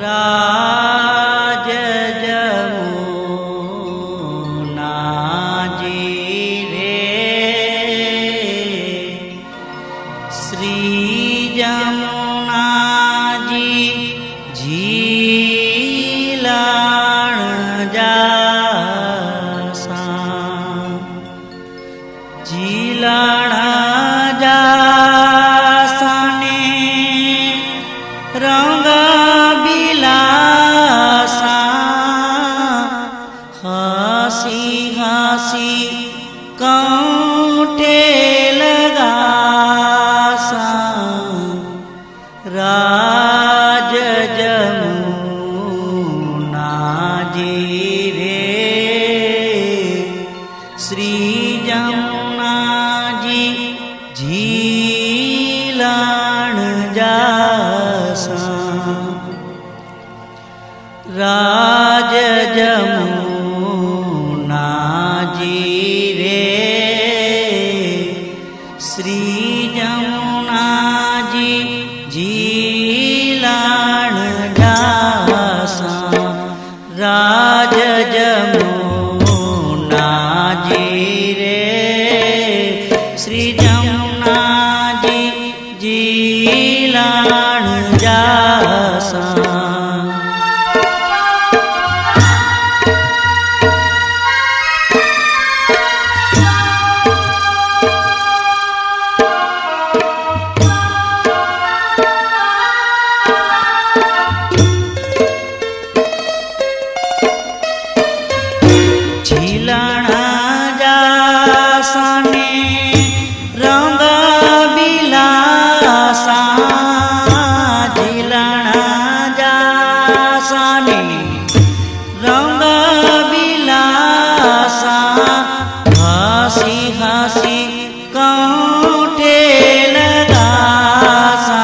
राज जमुना जी रे श्री जमुना जी झीलाण जासा झीलाण जासाने रंग बिलासा हसी हसी कंठे लगासा राज जमुना जी रे श्री जमुना जी झीलाण जासा राज जमुना जी रे श्री जमुना जी झीलाण जासा राज जमुना जी रे श्री जमुना जी झीलाण जासा झीलाण जासाने रंग बिलासा झीलाण जासाने रंग बिलासा हसी हसी कंठे लगासा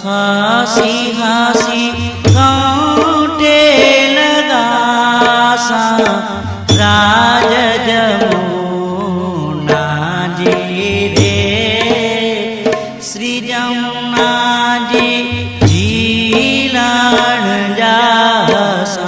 हसी हसी कंठे लगासा राज जमुना जी रे श्री जमुना जी झीलाण जासा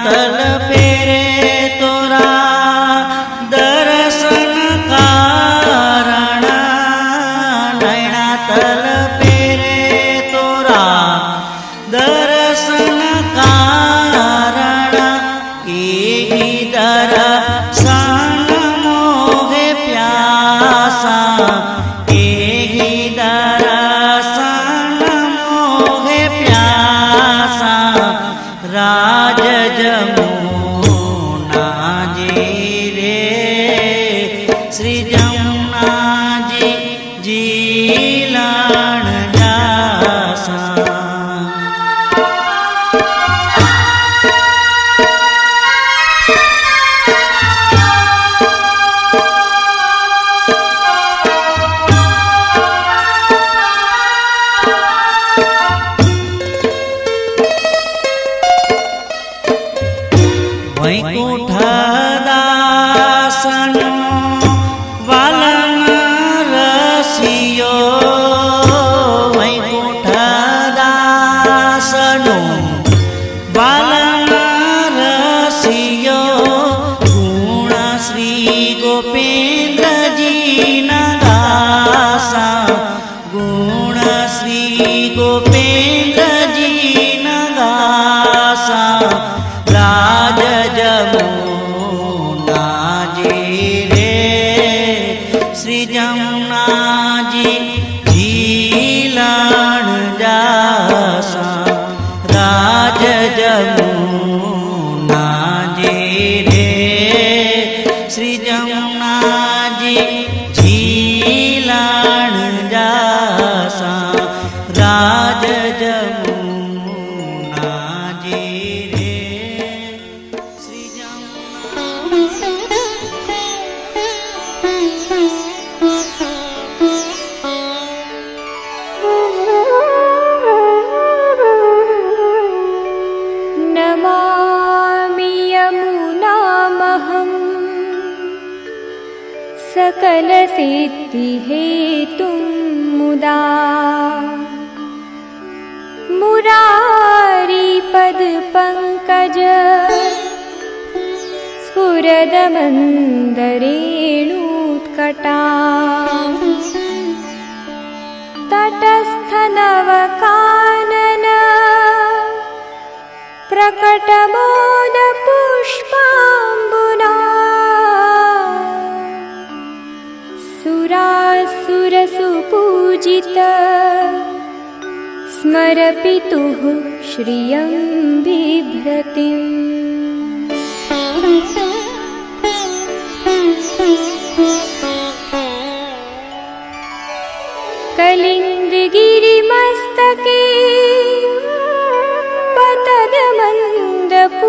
तल पेरे तोरा दर्शन कारण नैना तल पेरे तोरा दर्शन कारण एही दर्शन मोहे प्यासा एही दर्शन मोहे प्यासा राज जमुना जी रे श्री जमुना जी झीलाण जासा वैकुंठ दासन वालन रसियो वैकुंठ दासन वालन रसियो गुण श्री गोपेन्द्र जी नगासा गुण श्री गोपेन्द्र जी नगासा राज जमुना जी रे श्री जमुना जी झीलाण जासा राज जमुना जी रे श्री जमुना जी झीलाण जासा राज जमुना जी रे श्री जमुना सकल सिद्धि हेतुं मुदा मुरारी पद पंकज स्फुरद मंदरेणुत्कटा तटस्थ नवकानन प्रकट मोद पुष्पाम्बुना सुरासुर सुपूजित स्मरपितुः श्रियं बिभ्रतिम् कलिन्दगिरिमस्तके पतद मन्दपूरोज्ज्वला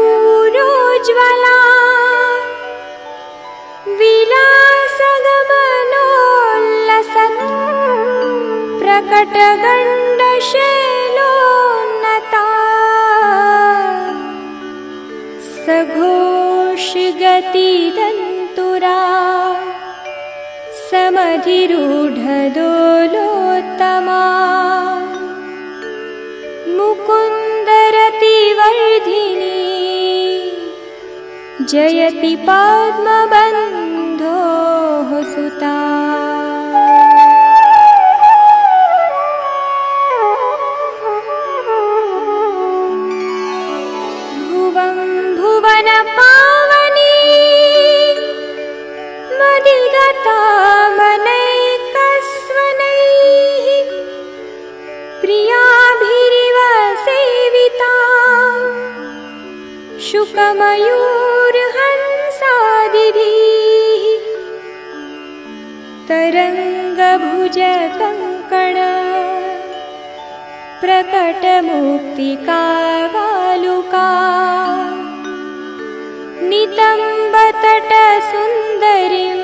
विलासगमनोल्लसत् प्रकटगण्डशैलोन्नता सघोषगतिदन्तुरा समधिरूढदोलोत्तमा मुकुन्दरतिवर्धिनी जयति पद्मबन्धोः सुता भुवं भुवनपावनी मदिगतामनैकस्वनैः प्रियाभिरिव सेविता शुकमयूरहंसादिभिः तरङ्गभुजकङ्कण प्रकटमुक्तिकावालुका नितम्बतटसुन्दरीं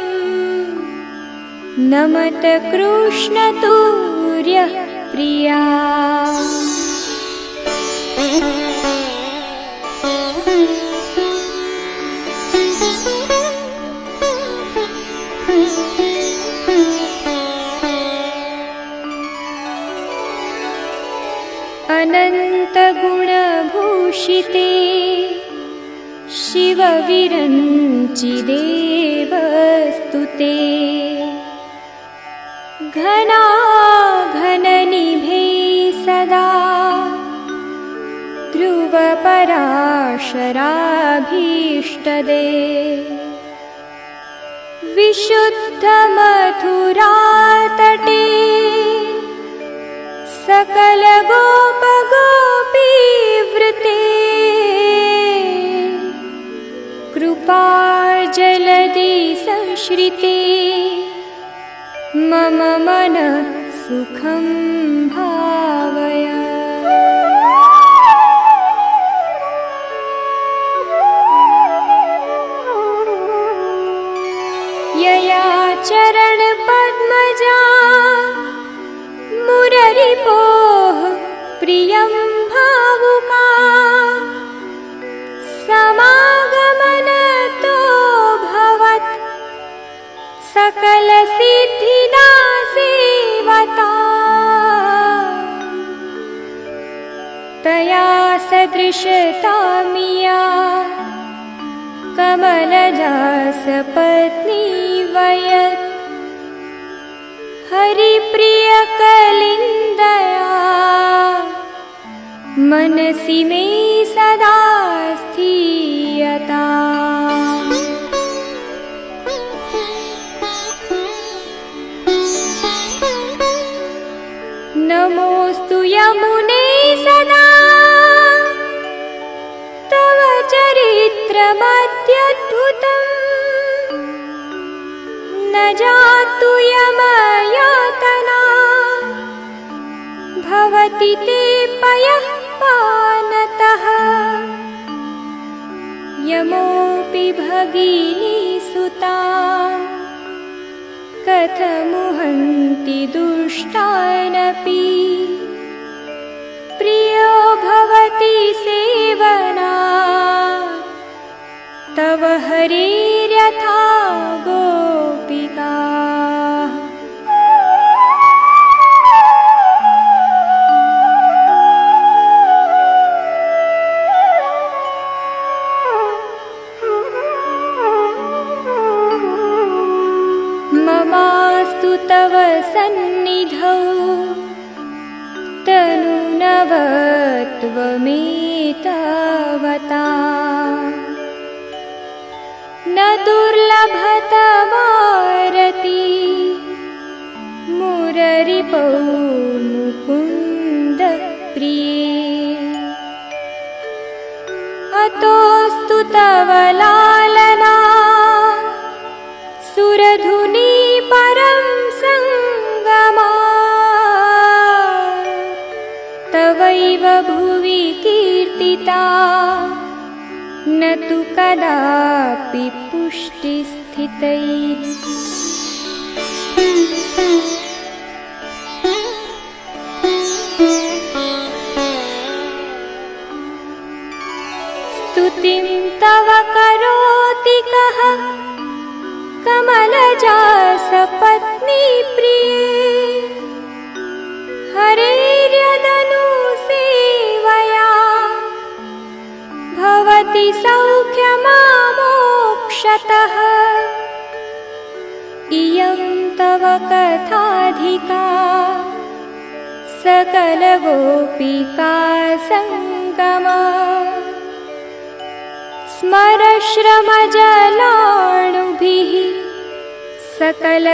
नमत कृष्णतुर्यः प्रिया अनन्तगुणभूषिते शिवविरञ्चिदेवस्तुते घनाघननिभे सदा ध्रुवपराशराभीष्टदे विशुद्धमथुरातटे सकलगोपगोपीवृते कृपाजलधि संश्रिते मम मनः सुखं भावय यया चरणपद्मजा मुररिपोः प्रियं भावुका समागमनतो भवत् सकलसिद्धिदा सेवता तया सदृशतामिया कमलजा सपत्नी वयत् हरिप्रियकलिन्दया मनसि मे सदा स्थीयता नमोऽस्तु यमुने सदा तव चरित्रमत्यद्भुतम् न जातु यमयातना भवति ते पयः पानतः यमोऽपि भगिनी सुतां कथमुहन्ति दुष्टानपि प्रियो भवति सेवना तव हरेर्यथा गोपिका तव सन्निधौ तनुनवत्वमेतावता न दुर्लभतवारति मुररिपौ मुकुन्द प्रिये अतोऽस्तु तव लालना सुरधुनी परं सङ्गमा तवैव भुवि कीर्तिता न तु कदापि पुष्टिस्थितैः स्तुतिं तव करोति कः कमलजा सपत्नी प्रिये हरेर्यदनुसेवया भवति सौख्यमामोक्षतः इयं तव कथाधिका सकलगोपिका सङ्गमा स्मरश्रमजलाणुभिः सकलगात्रजैः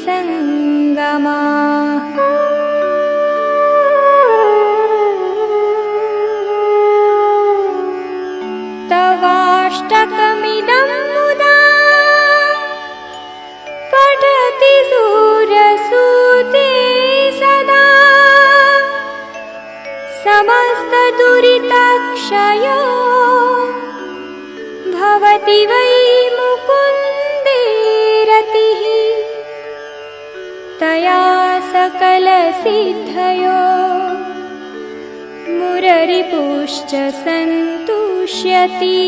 सङ्गमा तवाष्टकमिदं मुदा पठति सूरसूते सदा समस्तदुरितक्षयो भवति वै मुकुन्दे रतिः तया सकलसिद्धयो मुररिपुश्च सन्तुष्यति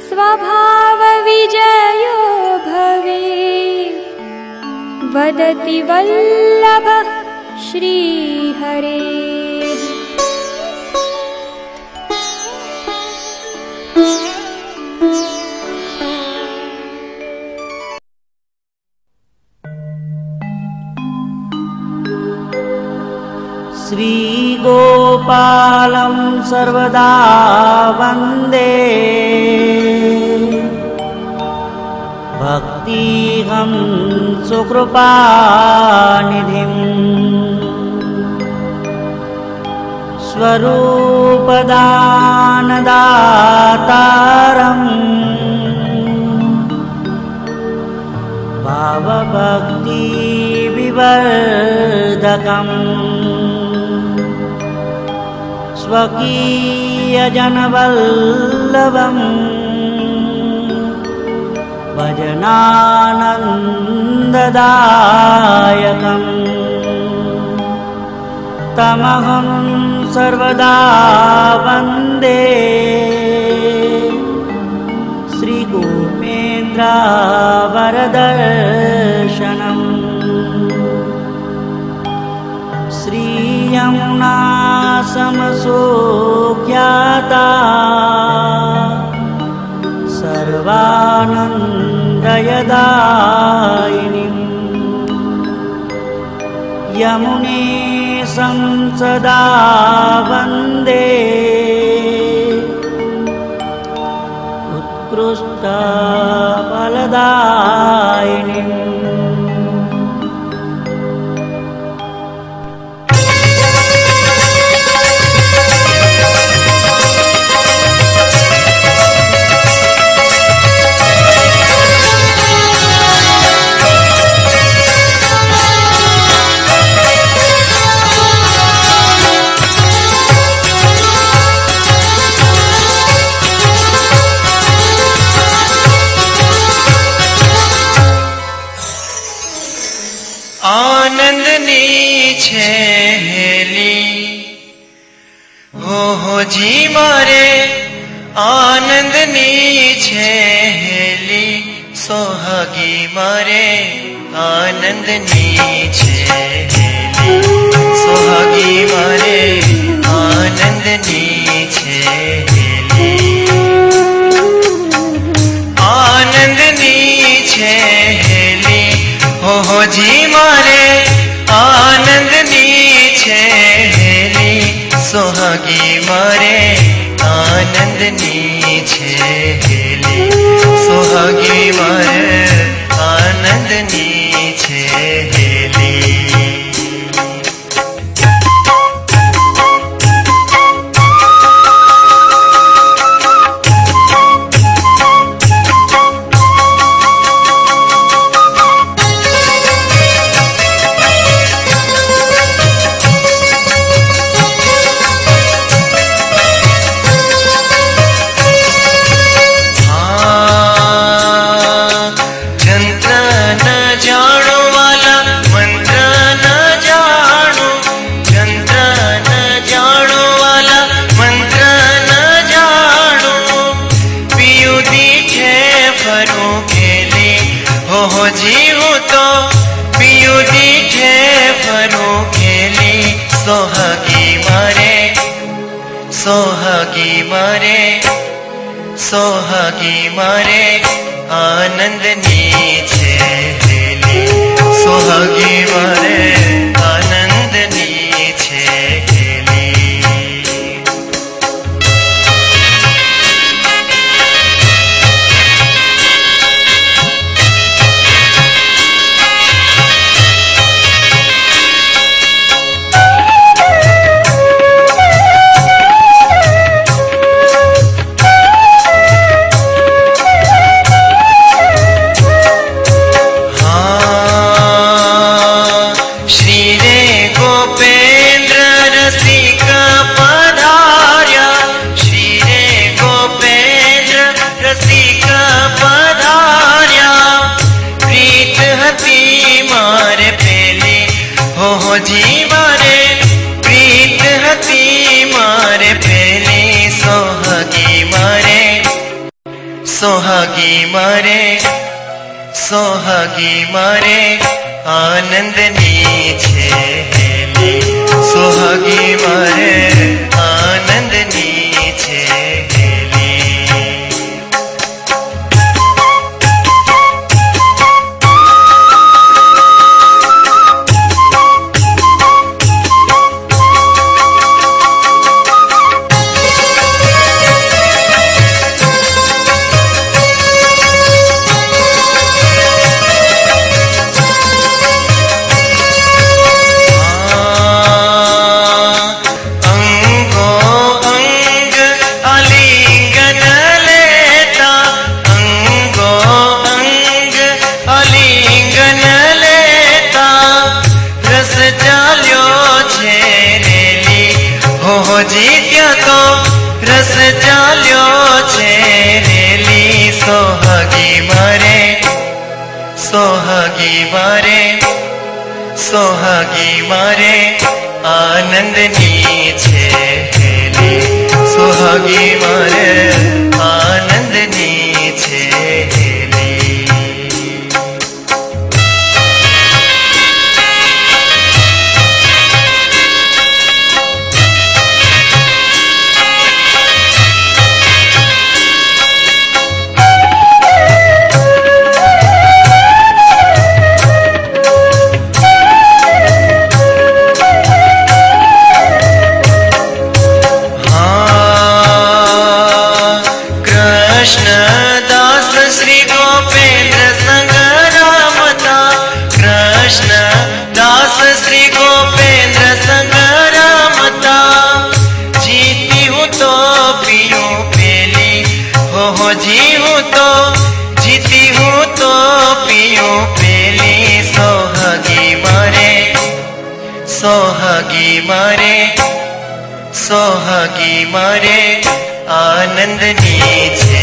स्वभावविजयो भवेत् वदति वल्लभः श्रीहरेः श्रीगोपालं सर्वदा वन्दे भक्तिहं सुकृपानिधिं स्वरूपदानदातारं भावभक्तिविवर्धकम् स्वकीयजनवल्लभम् भजनानन्ददायकम् तमहं सर्वदा वन्दे श्रीगोपेन्द्रवरदर्शनम् श्रीयमुना समसोख्याता सर्वानन्दयदायिनीं यमुने संसदा वन्दे उत्कृष्टफलदायिनीम् जी मारे आनंदनी छेली सोहागी मारे आनंदनी छेली सोहागी मारे आनंदनी छेली आनंदनी छेली जी मारे आनंदनी छे हेली सोहागी मारे आनंदनी छे हेली सोहागी मारे आनंदनी छे हेली। सोहागी मारे सोहागी मारे आनंदनी छे हेली सोहागी मारे आनंदनी छे हेली। जी मारे प्रीत हती मारे पहली सोहागी मारे सोहागी मारे सोहागी मारे आनंदनी छे हेली सोहागी मारे आनंदनी छे हेली। जीत्या तो रस चाल्यो छे रेली सोहागी मारे सोहागी मारे सोहागी मारे आनंदनी छे हेली सोहागी मारे आनंदनी छे हेली। जी हूँ तो जीती हूँ तो पीऊँ पीली सोहागी मारे सोहागी मारे सोहागी मारे आनंदनी छे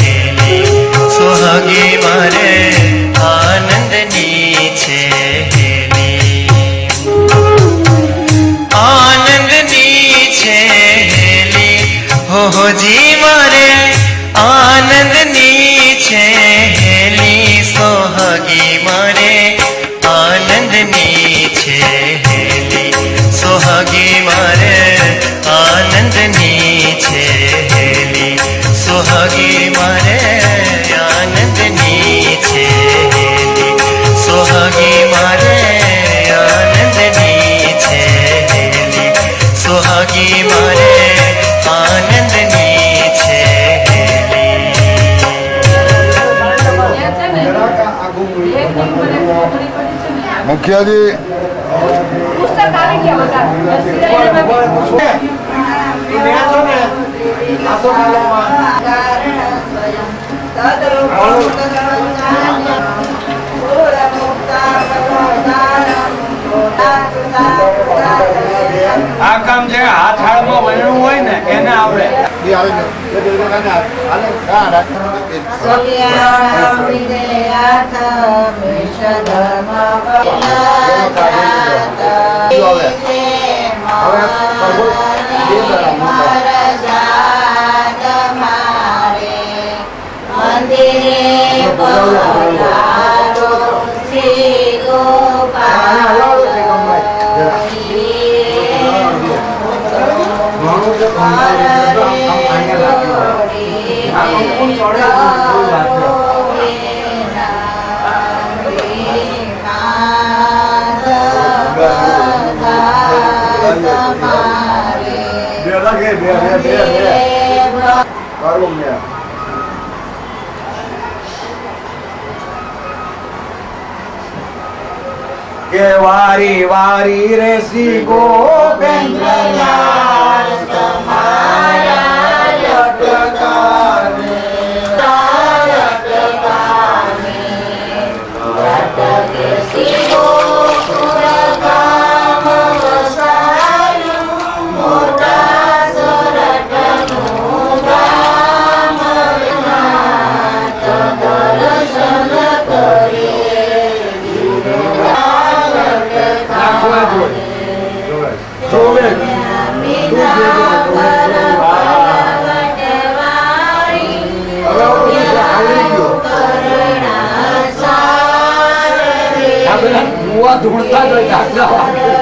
हेली सोहागी मारे आनंदनी छे हेली आनंदनी छे हेली हो जी मारे आनंदनी छे हेली सोहागी मारे आनंदनी छे हेली सोहागी मारे आनंदनी छे हेली सोहागी મુખિયાજી આ કામ છે હાથ હાળમાં વણવું હોય ને એને આવડે. કે વારી વારી રેસી ગોપેન્દ્રલાલ તમારા લટકાને ધૂણતા જ હોય